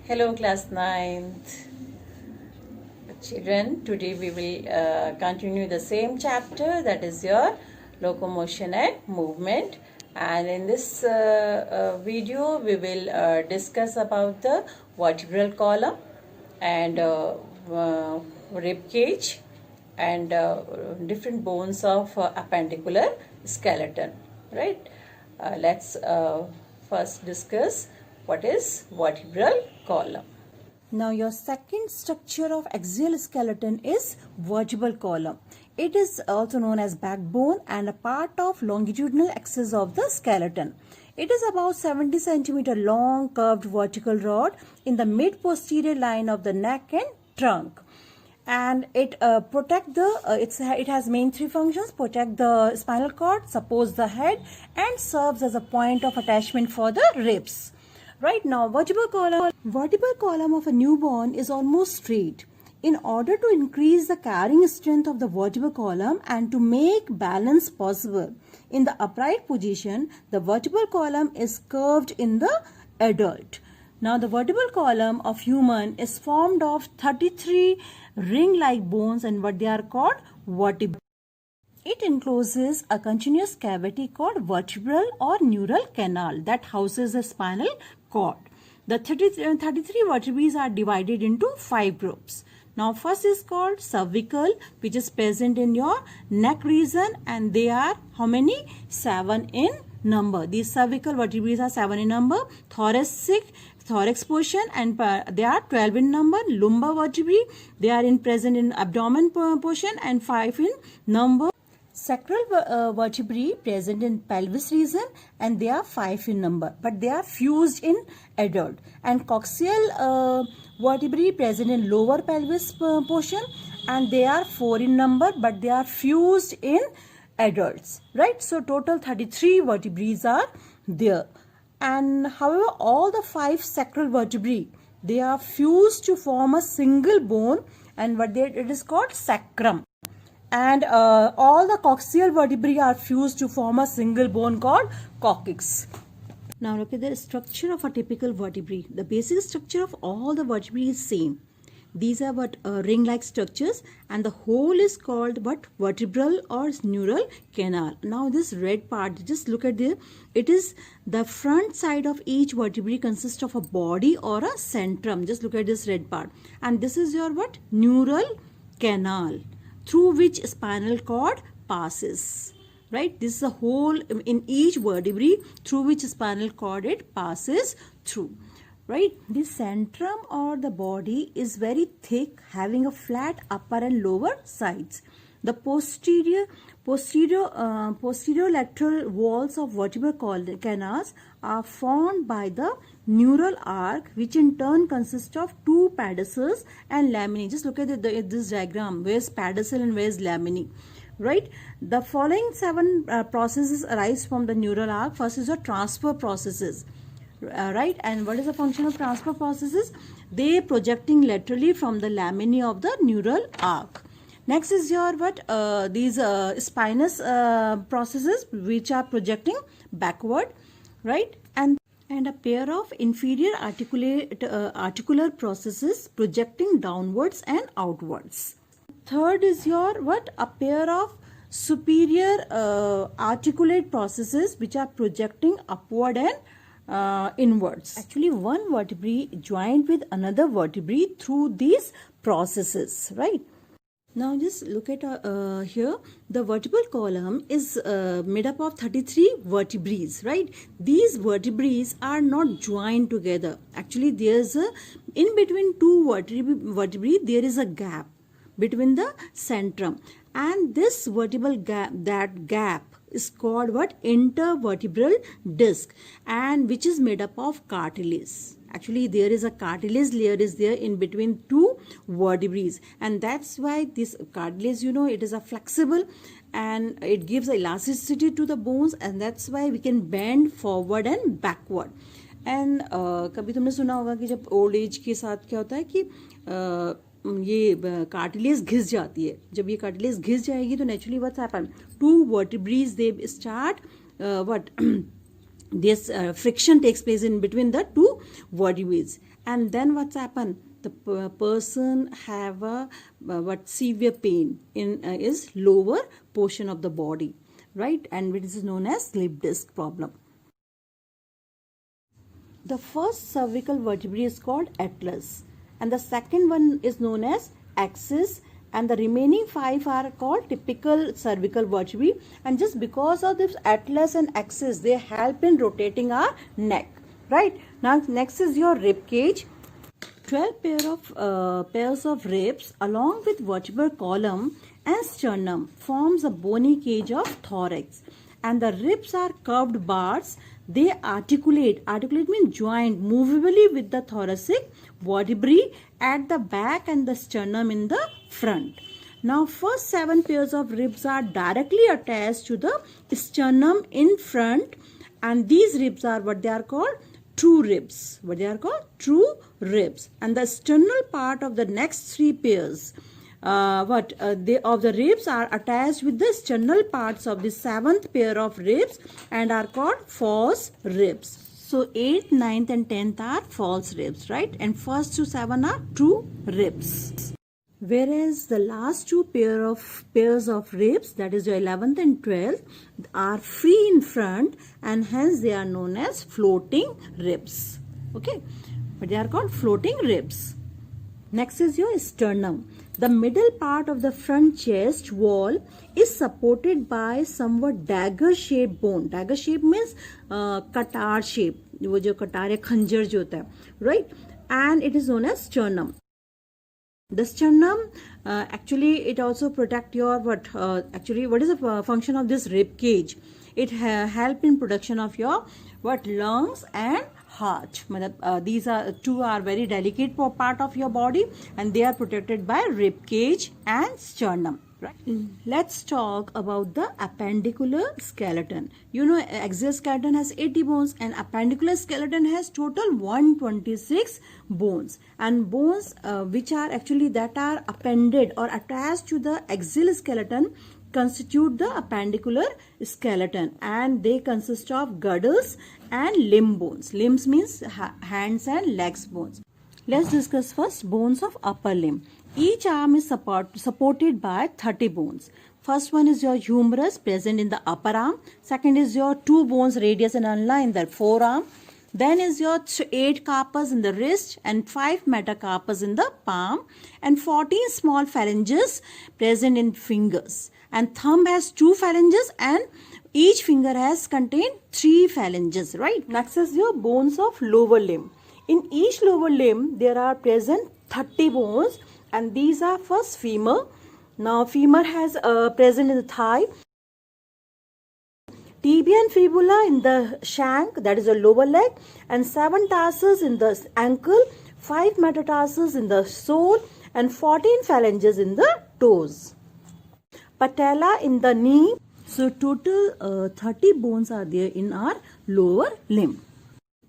Hello, class ninth. Children, today we will continue the same chapter, that is your locomotion and movement. And in this video, we will discuss about the vertebral column and rib cage and different bones of appendicular skeleton. Right? Let's first discuss what is vertebral column. Now your second structure of axial skeleton is vertebral column. It is also known as backbone and a part of longitudinal axis of the skeleton. It is about 70 centimeter long curved vertical rod in the mid posterior line of the neck and trunk. And it it has main three functions: protect the spinal cord, support the head, and serves as a point of attachment for the ribs. Right now, vertebral column of a newborn is almost straight. In order to increase the carrying strength of the vertebral column and to make balance possible in the upright position, the vertebral column is curved in the adult. Now, the vertebral column of human is formed of 33 ring-like bones, and what they are called vertebrae. It encloses a continuous cavity called vertebral or neural canal that houses the spinal cord. The 33 vertebrae are divided into 5 groups. Now first is called cervical, which is present in your neck region, and they are how many? 7 in number. These cervical vertebrae are 7 in number. Thorax portion, and they are 12 in number. Lumbar vertebrae, they are present in abdomen portion, and 5 in number. Sacral vertebrae present in pelvis region, and they are 5 in number, but they are fused in adult. And coxal vertebrae present in lower pelvis portion, and they are 4 in number, but they are fused in adults. Right? So total 33 vertebrae are there. And however, all the 5 sacral vertebrae, they are fused to form a single bone, and it is called sacrum. And all the coxal vertebrae are fused to form a single bone called coccyx. Now look at the structure of a typical vertebrae. The basic structure of all the vertebrae is same. These are ring-like structures, and the whole is called vertebral or neural canal. Now this red part, just look at there. It is the front side of each vertebrae consists of a body or a centrum. Just look at this red part, and this is your neural canal, through which spinal cord passes. Right? This is a hole in each vertebrae through which spinal cord it passes through. Right? The centrum or the body is very thick, having a flat upper and lower sides. The posterior lateral walls of vertebral canals are formed by the neural arc, which in turn consists of 2 pedicels and laminae. Just look at this diagram. Where's pedicel and where's laminae? Right? The following 7 processes arise from the neural arc. First is the transfer processes. Right? And what is the function of transfer processes? They projecting laterally from the laminae of the neural arc. Next is your these spinous processes, which are projecting backward, right? And a pair of inferior articular processes projecting downwards and outwards. Third is your a pair of superior articulate processes which are projecting upward and inwards. Actually, one vertebrae joined with another vertebrae through these processes, right? Now just look at here. The vertebral column is made up of 33 vertebrae, right? These vertebrae are not joined together. Actually, there's in between 2 vertebrae there is a gap between the centrum, and this vertebral gap is called intervertebral disc, and which is made up of cartilage. Actually, there is a cartilage layer is there in between 2 vertebrae, and that's why this cartilage, it is a flexible and it gives elasticity to the bones, and that's why we can bend forward and backward. And कभी तुमने सुना होगा कि जब old age के साथ क्या होता है कि ये कार्टिलेज घिस जाती है. जब ये कार्टिलेज घिस जाएगी तो naturally what's happen, 2 vertebrae they start this friction takes place in between the two vertebrae, and then what's happened, the person have a what severe pain in is lower portion of the body, right, and it is known as slip disc problem. The first cervical vertebrae is called atlas, and the second one is known as axis, and the remaining 5 are called typical cervical vertebrae. And just because of this atlas and axis, they help in rotating our neck, right. Now next is your rib cage. 12 pairs of ribs along with vertebral column and sternum forms a bony cage of thorax, and the ribs are curved bars. They articulate means joined movably with the thoracic vertebrae at the back and the sternum in the front. Now first 7 pairs of ribs are directly attached to the sternum in front, and these ribs are what they are called true ribs. What they are called? True ribs. And the sternal part of the next 3 pairs of the ribs are attached with the sternal parts of the 7th pair of ribs and are called false ribs. So 8th, 9th and 10th are false ribs, right? And first to 7 are true ribs. Whereas the last 2 pairs of ribs, that is your 11th and 12th, are free in front, and hence they are known as floating ribs. Okay, but they are called floating ribs. Next is your sternum. The middle part of the front chest wall is supported by somewhat dagger shaped bone. Dagger shape means katar shape. वो जो कटार या खंजर जो होता है, right? And it is known as sternum. The sternum actually it also protect your what is the function of this rib cage? It help in production of your lungs and heart. These two are very delicate part of your body, and they are protected by rib cage and sternum. Right. Let's talk about the appendicular skeleton. You know, axial skeleton has 80 bones and appendicular skeleton has total 126 bones. And bones which are actually that are appended or attached to the axial skeleton constitute the appendicular skeleton, and they consist of girdles and limb bones. Limbs means hands and legs bones. Let's discuss first bones of upper limb. Each arm is supported by 30 bones. First one is your humerus present in the upper arm. Second is your 2 bones radius and ulna in the forearm. Then is your 8 carpus in the wrist and 5 metacarpus in the palm, and 14 small phalanges present in fingers. And thumb has 2 phalanges and each finger has contained 3 phalanges, right? Next is your bones of lower limb. In each lower limb there are present 30 bones, and these are first femur. Now femur has present in the thigh, tibia and fibula in the shank, that is the lower leg, and 7 tarsus in the ankle, 5 metatarsus in the sole, and 14 phalanges in the toes. Patella in the knee. So total 30 bones are there in our lower limb.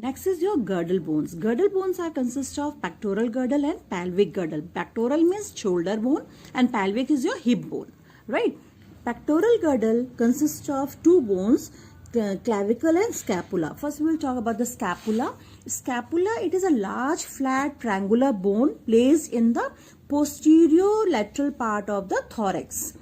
Next is your girdle bones. Girdle bones consist of pectoral girdle and pelvic girdle. Pectoral means shoulder bone and pelvic is your hip bone, right? Pectoral girdle consists of 2 bones, clavicle and scapula. First we will talk about the scapula. Scapula, it is a large flat triangular bone placed in the posterior lateral part of the thorax.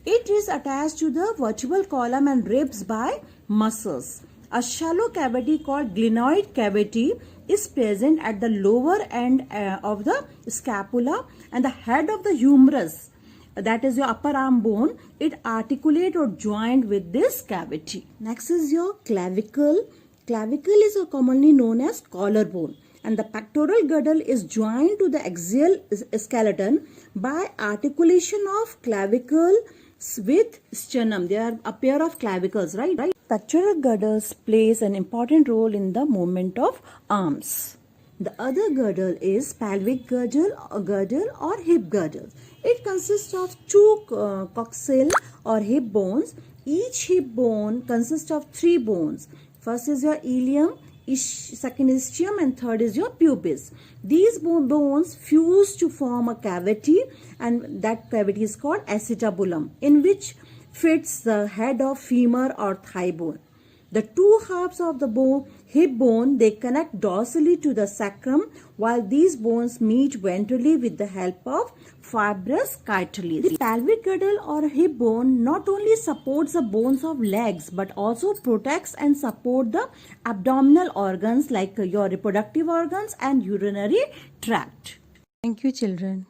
It is attached to the vertebral column and ribs by muscles. A shallow cavity called glenoid cavity is present at the lower end of the scapula, and the head of the humerus, that is your upper arm bone, it articulate or joined with this cavity. Next is your clavicle. Clavicle is commonly known as collarbone, and the pectoral girdle is joined to the axial skeleton by articulation of clavicle with sternum. They are a pair of clavicles, right? Pectoral girdles plays an important role in the movement of arms. The other girdle is pelvic girdle or hip girdle. It consists of 2 coxal or hip bones. Each hip bone consists of 3 bones. First is your ilium, second is ischium, and third is your pubis. These bones fuse to form a cavity, and that cavity is called acetabulum, in which fits the head of femur or thigh bone. The two halves of the hip bone, they connect dorsally to the sacrum, while these bones meet ventrally with the help of fibrous cartilage. The pelvic girdle or hip bone not only supports the bones of legs but also protects and support the abdominal organs like your reproductive organs and urinary tract. Thank you, children.